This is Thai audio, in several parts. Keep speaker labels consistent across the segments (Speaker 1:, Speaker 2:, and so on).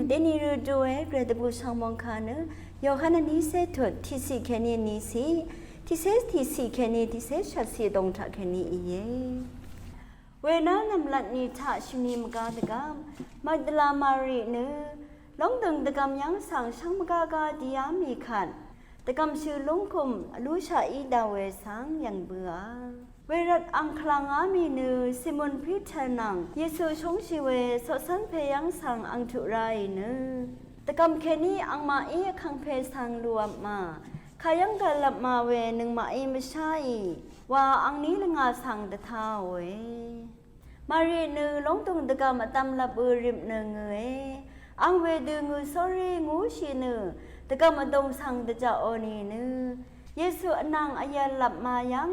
Speaker 1: เดนิรูดูเอเกรดบูชังมองคานะยอฮันนี้เซถดที่สีแค่นี้นี้สิที่เซที่สีแค่นี้ที่เซชัดสีตรงทักแค่นี้เย่เวน่านำลัดนิทาชิมีมกาตกามมัดลามารีเนลงดึงตกามยังสั่งช่างมกากาดิยามีขันตกามชื่อลงคุมลูชาอีดาวเวสังยังเบื่อเวรัดอังคลางามีเนซิมอนพิชนังเยซูชงชีเวสสันเพยังสั่งอังทุไรเนตกำแค่นี้อังมาอีคังเพสังรวมมาขายังกลับมาเวนึงมาอีไม่ใช่ว่าอังนี้ละงาสั่งตะท้าเวมารีนึลงตรงตะกำมาตำลับริมเนงเงอังเวดึงงูสอรีงูชีเนตะกำมาตรงสั่งตะจ่าโอนีเนเยซูนางอายาหลับมายัง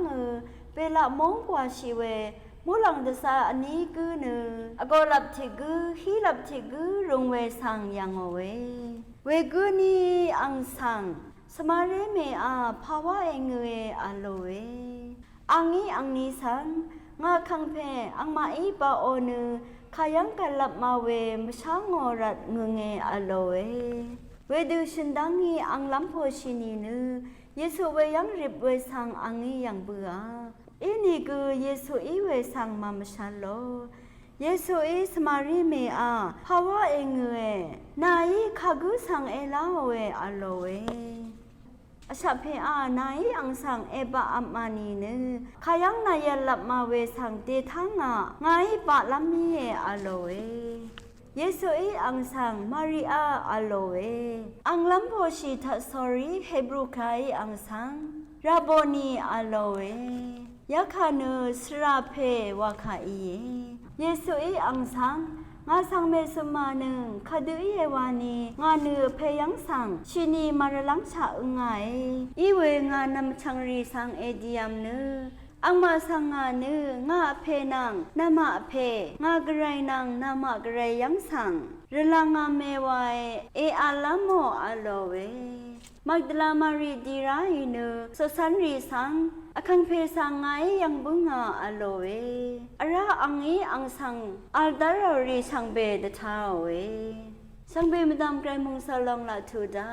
Speaker 1: เวลามองกว่าชีเวมูหลังตะซาอันนี้กือเนอก็หลับที่กือฮีหลับที่กือรงเวสั่งยังเวกือนี้อังสั่งสมาเรเมอาภาวะเองอาโลเวอังนี้สังงาคังเพอังมาอีปาโอเนขายังกันหลับมาเวมช่างงอรัดเงอาโลเวดูชินดังงี้อังล้ำโพชินีเนเยซูเวยังริบเวสังอังงี้ยังเบื่ออีนี่คือเยซูอีเวสังมามชันโลเยซูอีสมารีเมอาภาวะเองนายขากุสังเอลาเวอาโลเวอาชาเพอานายอังสังเอบาอัมมานีเนขายังนายหลับมาเวสังเตทังงายปะลัมมีอาโลเวเยซูอีอังสังมาริอาอาโลเวอังลัมโพชิทัสอรีเฮบรูคายอังสังราโบนีอาโลเวยาคาเนสราเพวาคาอีเยซูอีอังสังงาสังเมสมานึงคดือเยวานีงาเนือเพยังสังชินีมารลังชาอึงไงอีเวงานำชังรีสังเอดียมเนอังมาสังงาเนงาเพนังนามาเพงากระไรนังนามากระไรยังสังเรลังงาเมวายเออาลามโมอาโลเวมักดลามารีดีไรเนสสันรีสังอคังเพสังไงยังบุงอาโลเวอาระอังอีอังสังอัลดารารีสังเบดท้าเวสังเบมดามไกรมุงสลองลาทูดา